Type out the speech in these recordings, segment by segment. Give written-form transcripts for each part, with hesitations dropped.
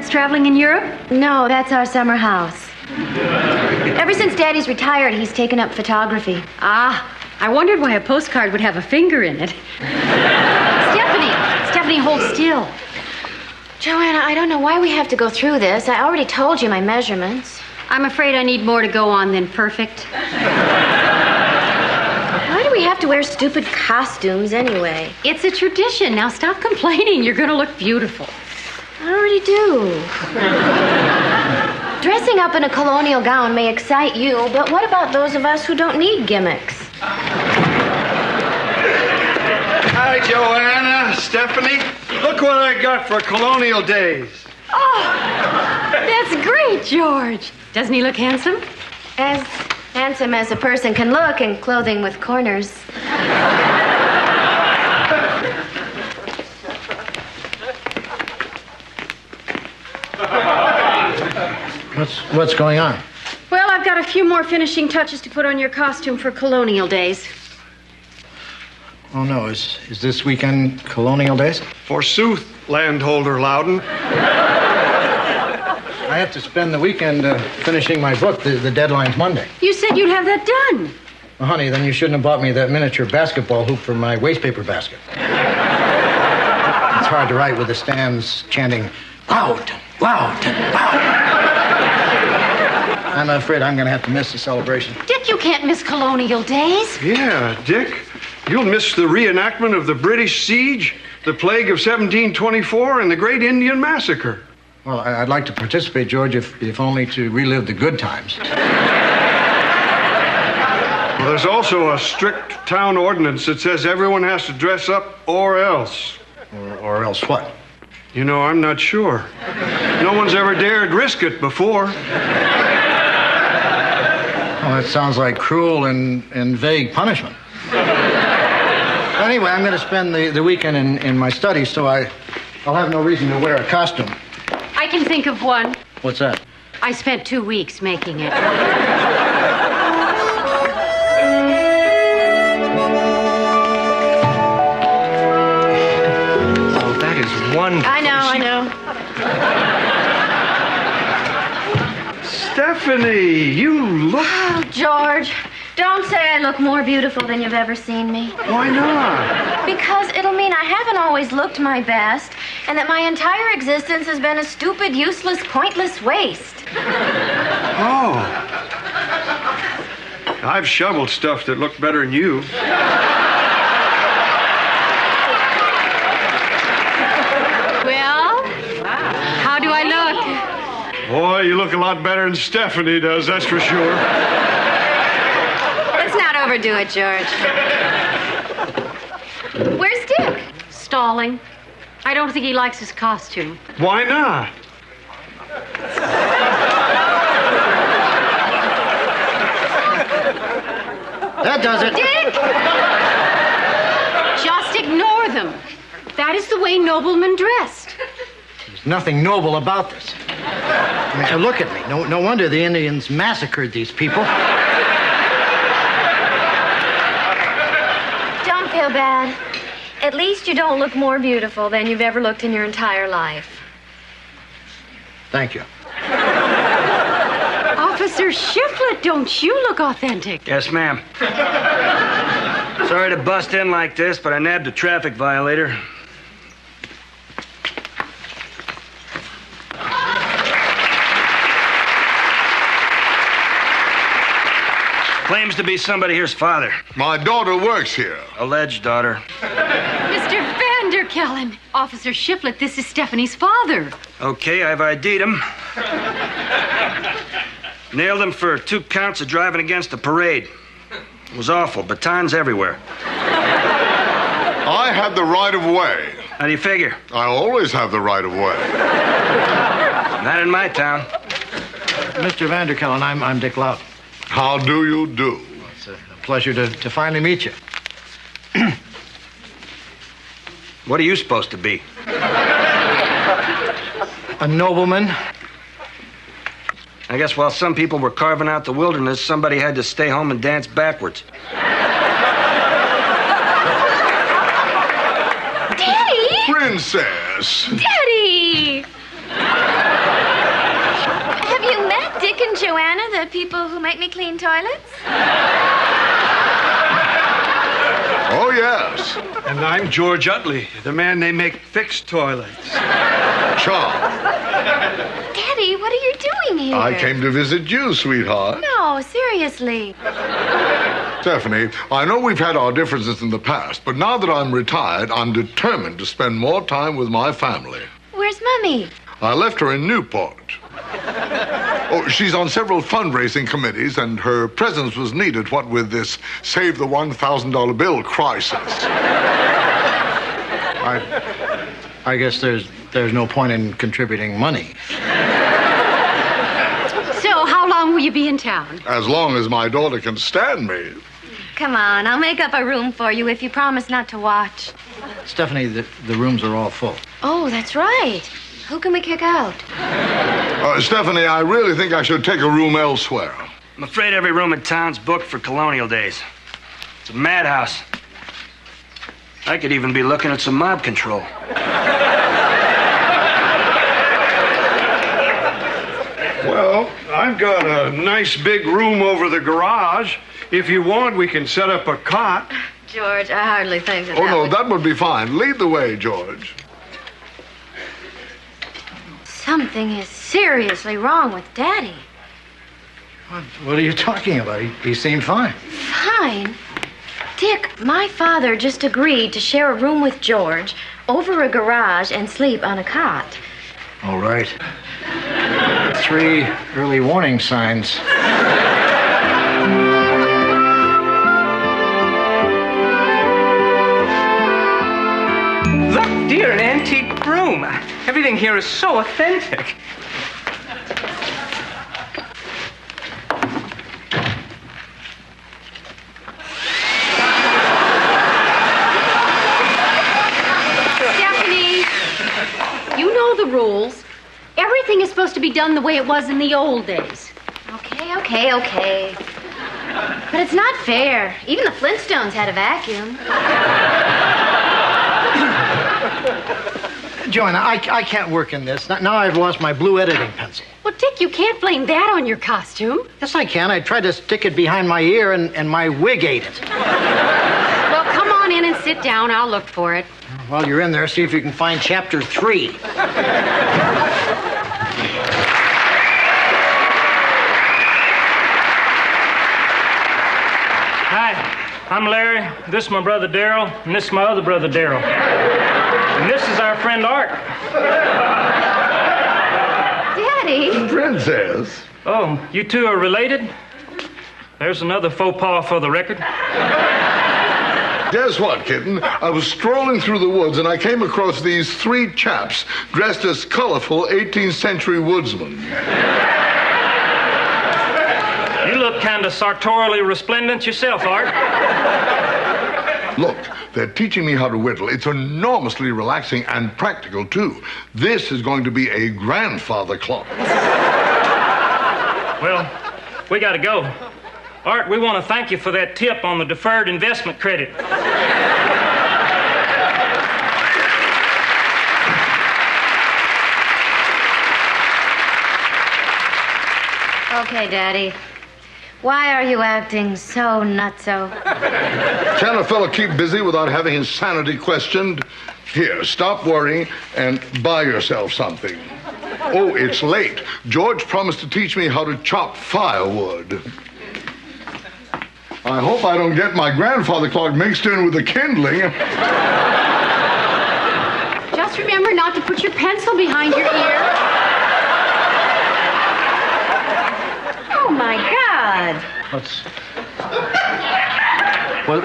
parents traveling in Europe? No, that's our summer house. Ever since Daddy's retired, he's taken up photography. Ah, I wondered why a postcard would have a finger in it. Stephanie, hold still. Joanna, I don't know why we have to go through this. I already told you my measurements. I'm afraid I need more to go on than perfect. Why do we have to wear stupid costumes anyway? It's a tradition. Now stop complaining. You're going to look beautiful. I already do. Dressing up in a colonial gown may excite you, but what about those of us who don't need gimmicks? Hi, Joanna, Stephanie. Look what I got for colonial days. Oh, that's great, George. Doesn't he look handsome? As handsome as a person can look in clothing with corners. What's going on? Well, I've got a few more finishing touches to put on your costume for colonial days. Oh, no. Is this weekend colonial days? Forsooth, landholder Loudon. I have to spend the weekend finishing my book. The deadline's Monday. You said you'd have that done. Well, honey, then you shouldn't have bought me that miniature basketball hoop for my wastepaper basket. It's hard to write with the stands chanting, "Loud, loud, loud." I'm afraid I'm going to have to miss the celebration. Dick, you can't miss colonial days. Yeah, Dick. You'll miss the reenactment of the British siege, the plague of 1724, and the Great Indian Massacre. Well, I'd like to participate, George, if only to relive the good times. Well, there's also a strict town ordinance that says everyone has to dress up or else. Or else what? You know, I'm not sure. No one's ever dared risk it before. Well, that sounds like cruel and vague punishment. Anyway, I'm going to spend the weekend in my study, so I'll have no reason to wear a costume. I can think of one. What's that? I spent 2 weeks making it. Oh, that is wonderful. I know. Stephanie, you look... Oh, George, don't say I look more beautiful than you've ever seen me. Why not? Because it'll mean I haven't always looked my best, and that my entire existence has been a stupid, useless, pointless waste. Oh. I've shoveled stuff that looked better than you. Well, how do I look? Boy, you look a lot better than Stephanie does, that's for sure. Let's not overdo it, George. Where's Dick? Stalling. I don't think he likes his costume. Why not? That does it. Dick! Just ignore them. That is the way noblemen dressed. There's nothing noble about this. I mean, look at me. No wonder the Indians massacred these people. Don't feel bad. At least you don't look more beautiful than you've ever looked in your entire life. Thank you. Officer Shiflett, don't you look authentic? Yes, ma'am. Sorry to bust in like this, but I nabbed a traffic violator. Claims to be somebody here's father. My daughter works here. Alleged daughter. Mr. Vanderkellen. Officer Shiflett, this is Stephanie's father. Okay, I've ID'd him. Nailed him for 2 counts of driving against a parade. It was awful. Batons everywhere. I have the right of way. How do you figure? I always have the right of way. Not in my town. Mr. Vanderkellen, I'm Dick Loudon. How do you do? It's a pleasure to finally meet you. What are you supposed to be? A nobleman. I guess while some people were carving out the wilderness, somebody had to stay home and dance backwards. Daddy! Princess! Daddy! I'm Joanna, the people who make me clean toilets. Oh, yes. And I'm George Utley, the man they make fixed toilets. Charles, Daddy, what are you doing here? I came to visit you, sweetheart. No, seriously. Stephanie, I know we've had our differences in the past, but now that I'm retired, I'm determined to spend more time with my family. Where's Mummy? I left her in Newport. Oh, she's on several fundraising committees, and her presence was needed, what with this save the $1,000 bill crisis. I guess there's no point in contributing money. So, how long will you be in town? As long as my daughter can stand me. Come on, I'll make up a room for you if you promise not to watch. Stephanie, the rooms are all full. Oh, that's right. Who can we kick out? Stephanie, I really think I should take a room elsewhere. I'm afraid every room in town's booked for colonial days. It's a madhouse. I could even be looking at some mob control. Well, I've got a nice big room over the garage. If you want, we can set up a cot. George, I hardly think that Oh, no, that would be fine. Lead the way, George. Something is seriously wrong with Daddy. What are you talking about? He seemed fine. Fine. Dick, my father just agreed to share a room with George over a garage and sleep on a cot. All right. 3 early warning signs. Look, dear, an antique room. Everything here is so authentic. Stephanie, you know the rules. Everything is supposed to be done the way it was in the old days. Okay. But it's not fair. Even the Flintstones had a vacuum. Joanna, I can't work in this. Now I've lost my blue editing pencil. Well, Dick, you can't blame that on your costume. Yes, I can. I tried to stick it behind my ear, and my wig ate it. Well, come on in and sit down. I'll look for it. While you're in there, see if you can find chapter 3. Hi, I'm Larry. This is my brother Darryl, and this is my other brother Darryl. And this is our friend Art. Daddy? Princess. Oh, you two are related? There's another faux pas for the record. Guess what, kitten? I was strolling through the woods and I came across these 3 chaps dressed as colorful 18th century woodsmen. You look kind of sartorially resplendent yourself, Art. Look, they're teaching me how to whittle. It's enormously relaxing and practical, too. This is going to be a grandfather clock. Well, we gotta go. Art, we want to thank you for that tip on the deferred investment credit. Okay, Daddy. Why are you acting so nutso? Can a fellow keep busy without having his sanity questioned? Here, stop worrying and buy yourself something. Oh, it's late. George promised to teach me how to chop firewood. I hope I don't get my grandfather clock mixed in with the kindling. Just remember not to put your pencil behind your ear. Oh, my God.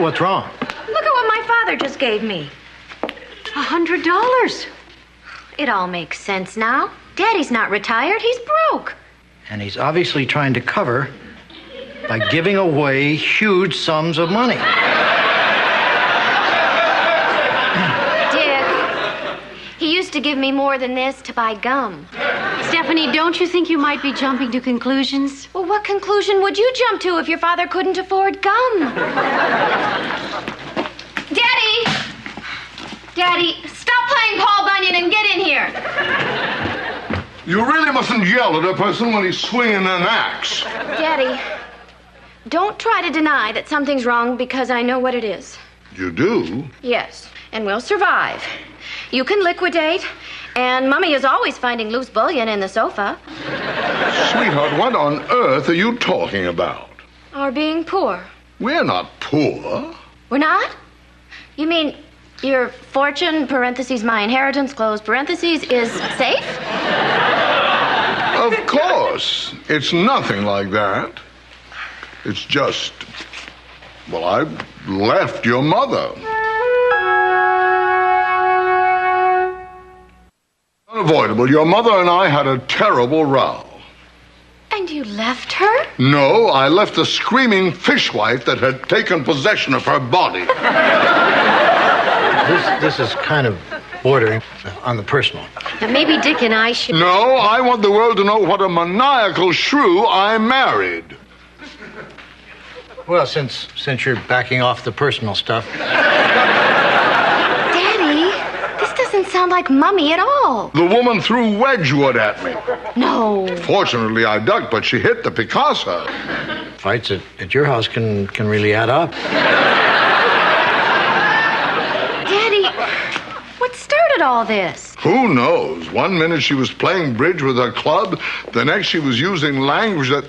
What's wrong? Look at what my father just gave me. $100. It all makes sense now. Daddy's not retired. He's broke. And he's obviously trying to cover by giving away huge sums of money. Dick, he used to give me more than this to buy gum. Stephanie, don't you think you might be jumping to conclusions? Well, what conclusion would you jump to if your father couldn't afford gum? Daddy! Daddy, stop playing Paul Bunyan and get in here. You really mustn't yell at a person when he's swinging an axe. Daddy, don't try to deny that something's wrong because I know what it is. You do? Yes, and we'll survive. You can liquidate, and Mummy is always finding loose bullion in the sofa. Sweetheart, what on earth are you talking about? Or being poor. We're not poor. We're not? You mean your fortune, parentheses, my inheritance, close parentheses, is safe? Of course. It's nothing like that. It's just, well, I left your mother. Unavoidable. Your mother and I had a terrible row. And you left her? No, I left a screaming fishwife that had taken possession of her body. This is kind of bordering on the personal. Now, maybe Dick and I should... No, I want the world to know what a maniacal shrew I married. Well, since you're backing off the personal stuff. Daddy, this doesn't sound like Mummy at all. The woman threw Wedgwood at me. No. Fortunately, I ducked, but she hit the Picasso. Fights at your house can really add up. Daddy, what started all this? Who knows? One minute she was playing bridge with her club, the next she was using language that...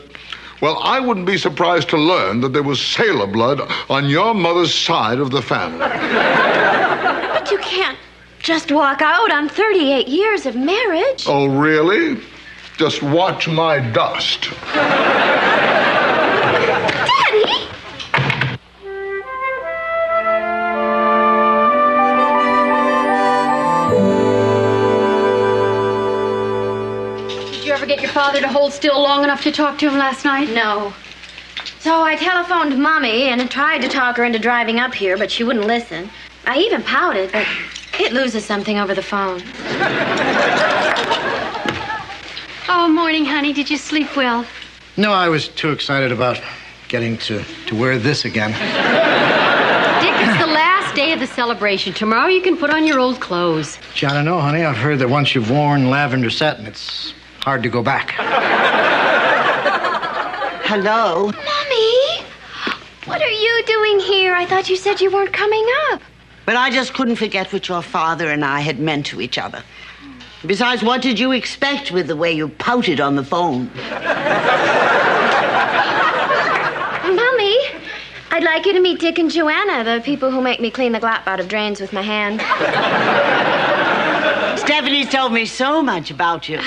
Well, I wouldn't be surprised to learn that there was sailor blood on your mother's side of the family. But you can't just walk out on 38 years of marriage. Oh, really? Just watch my dust. Daddy! Did you ever get your father to hold still long enough to talk to him last night? No. So I telephoned Mommy and tried to talk her into driving up here, but she wouldn't listen. I even pouted, but it loses something over the phone. Oh, morning, honey. Did you sleep well? No, I was too excited about getting to wear this again. Dick, it's the last day of the celebration. Tomorrow you can put on your old clothes. Gee, I don't know, honey. I've heard that once you've worn lavender satin, it's hard to go back. Hello? Mommy! What are you doing here? I thought you said you weren't coming up. But I just couldn't forget what your father and I had meant to each other. Besides, what did you expect with the way you pouted on the phone? Mommy, I'd like you to meet Dick and Joanna, the people who make me clean the glop out of drains with my hand. Stephanie's told me so much about you.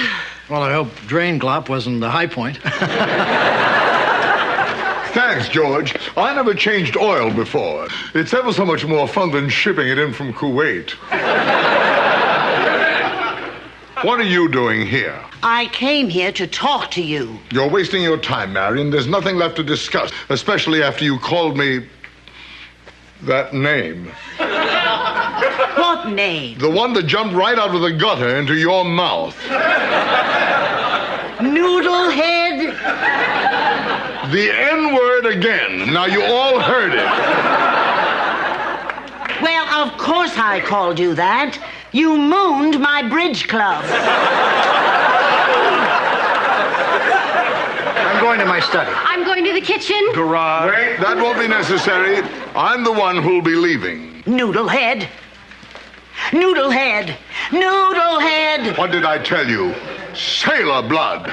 Well, I hope drain glop wasn't the high point. Thanks, George. I never changed oil before. It's ever so much more fun than shipping it in from Kuwait. What are you doing here? I came here to talk to you. You're wasting your time, Marion. There's nothing left to discuss, especially after you called me that name. What name? The one that jumped right out of the gutter into your mouth. Noodlehead? The N-word again. Now, you all heard it. Well, of course I called you that. You mooned my bridge club. I'm going to my study. I'm going to the kitchen. Garage. Wait, that won't be necessary. I'm the one who'll be leaving. Noodlehead. Noodlehead. Noodlehead. What did I tell you? Sailor blood.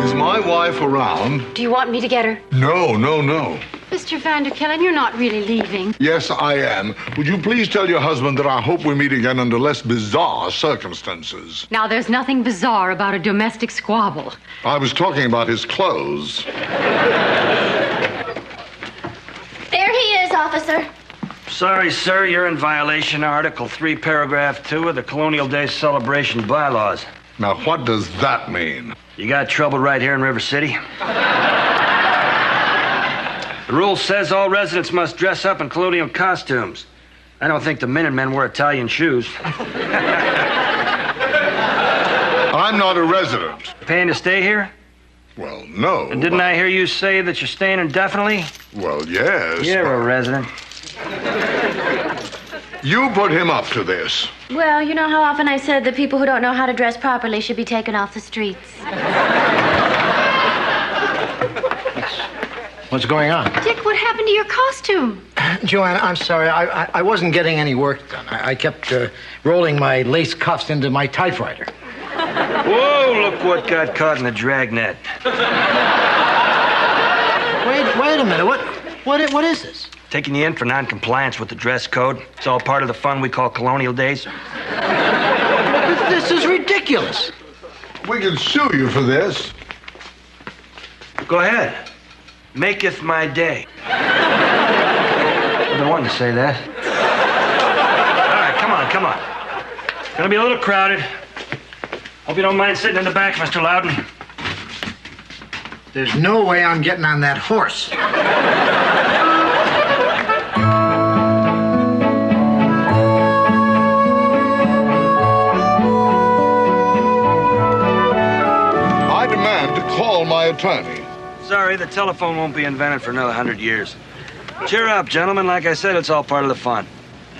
Is my wife around? Do you want me to get her? No, no, no. Mr. Vanderkellen, you're not really leaving. Yes, I am. Would you please tell your husband that I hope we meet again under less bizarre circumstances? Now, there's nothing bizarre about a domestic squabble. I was talking about his clothes. There he is, officer. Sorry, sir, you're in violation of Article 3, Paragraph 2 of the Colonial Day Celebration Bylaws. Now, what does that mean? You got trouble right here in River City? The rule says all residents must dress up in colonial costumes. I don't think the Minutemen wear Italian shoes. I'm not a resident. Paying to stay here? Well, no. And didn't I hear you say that you're staying indefinitely? Well, yes. You're a resident. You put him up to this. Well, you know how often I said that people who don't know how to dress properly should be taken off the streets. What's going on? Dick, what happened to your costume? Joanna, I'm sorry. I wasn't getting any work done. I kept rolling my lace cuffs into my typewriter. Whoa, look what got caught in the dragnet. Wait a minute. What is this? Taking you in for non-compliance with the dress code. It's all part of the fun we call Colonial Days. This is ridiculous. We can sue you for this. Go ahead. Maketh my day. I've been wanting to say that. All right, come on. It's gonna be a little crowded. Hope you don't mind sitting in the back, Mr. Loudon. There's no way I'm getting on that horse. I demand to call my attorney. Sorry, the telephone won't be invented for another 100 years. Cheer up, gentlemen. Like I said, it's all part of the fun.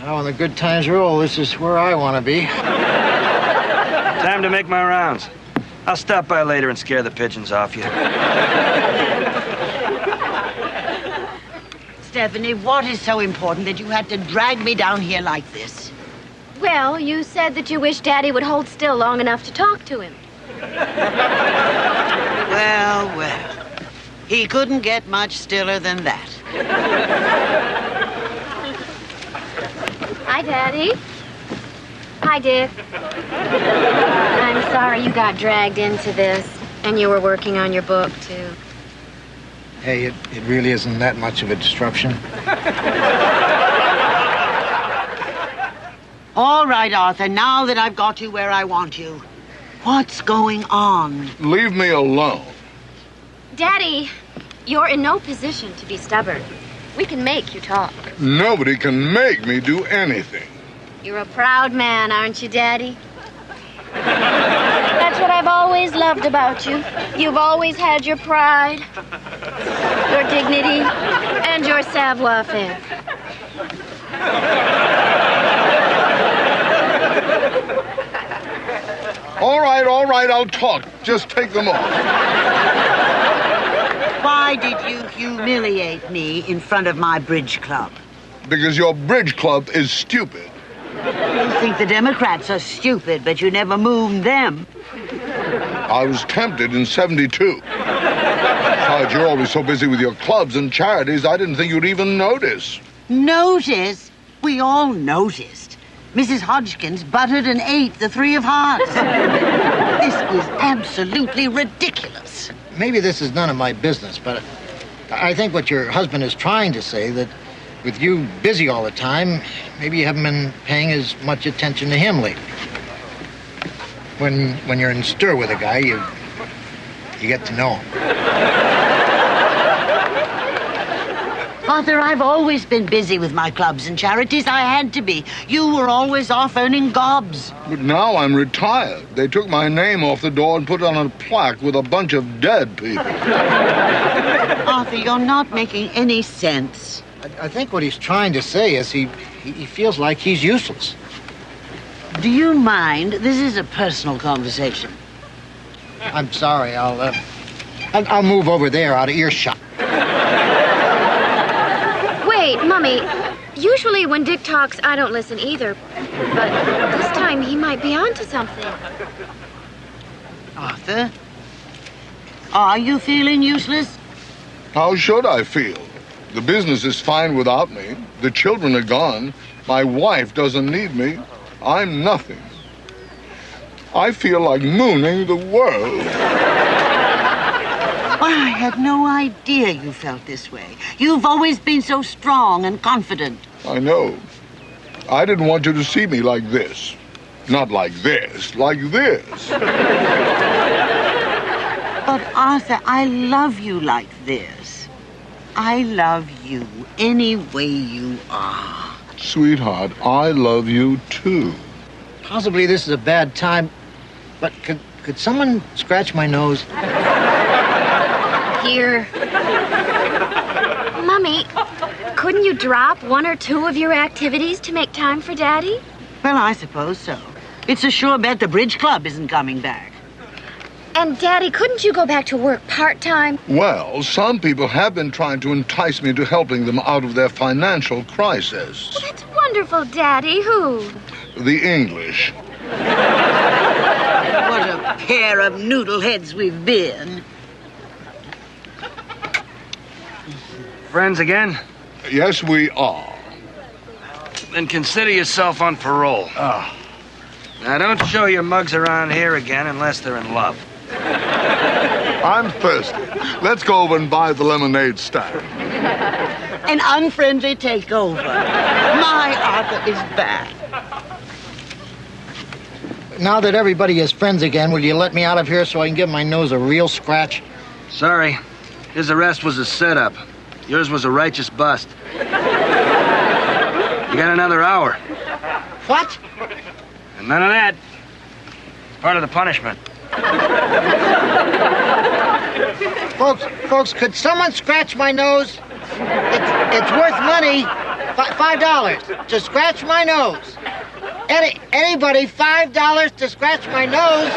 Now, when the good times roll, this is where I want to be. Time to make my rounds. I'll stop by later and scare the pigeons off you. Stephanie, what is so important that you had to drag me down here like this? Well, you said that you wish Daddy would hold still long enough to talk to him. Well. He couldn't get much stiller than that. Hi, Daddy. Hi, Dick. I'm sorry you got dragged into this, and you were working on your book, too. Hey, it really isn't that much of a disruption. All right, Arthur, now that I've got you where I want you, what's going on? Leave me alone. Daddy, you're in no position to be stubborn. We can make you talk. Nobody can make me do anything. You're a proud man, aren't you, Daddy? That's what I've always loved about you. You've always had your pride, your dignity, and your savoir-faire. All right, I'll talk. Just take them off. Why did you humiliate me in front of my bridge club? Because your bridge club is stupid. You think the Democrats are stupid, but you never moved them. I was tempted in '72. Besides, you're always so busy with your clubs and charities, I didn't think you'd even notice. Notice? We all noticed. Mrs. Hodgkins buttered and ate the 3 of hearts. This is absolutely ridiculous. Maybe this is none of my business, but I think what your husband is trying to say, that with you busy all the time, maybe you haven't been paying as much attention to him lately. When you're in stir with a guy, you get to know him. Arthur, I've always been busy with my clubs and charities. I had to be. You were always off earning gobs. But now I'm retired. They took my name off the door and put it on a plaque with a bunch of dead people. Arthur, you're not making any sense. I think what he's trying to say is he feels like he's useless. Do you mind? This is a personal conversation. I'm sorry. I'll move over there out of earshot. Wait, Mummy. Usually when Dick talks, I don't listen either. But this time he might be onto something. Arthur, are you feeling useless? How should I feel? The business is fine without me. The children are gone. My wife doesn't need me. I'm nothing. I feel like mooning the world. Well, I had no idea you felt this way. You've always been so strong and confident. I know. I didn't want you to see me like this. Not like this, like this. But, Arthur, I love you like this. I love you any way you are. Sweetheart, I love you too. Possibly this is a bad time, but could someone scratch my nose? Here. Mummy, couldn't you drop one or two of your activities to make time for Daddy? Well, I suppose so. It's a sure bet the bridge club isn't coming back. And Daddy, couldn't you go back to work part-time? Well, some people have been trying to entice me into helping them out of their financial crisis. Well, that's wonderful, Daddy. Who? The English. What a pair of noodleheads we've been. Friends again? Yes, we are. Then consider yourself on parole. Now, don't show your mugs around here again unless they're in love. I'm thirsty. Let's go over and buy the lemonade stand. An unfriendly takeover. My Arthur is back. Now that everybody is friends again, will you let me out of here so I can give my nose a real scratch? Sorry. His arrest was a setup. Yours was a righteous bust. You got another hour. What? And none of that. It's part of the punishment. Folks, could someone scratch my nose? It's worth money. $5 to scratch my nose. Anybody, $5 to scratch my nose?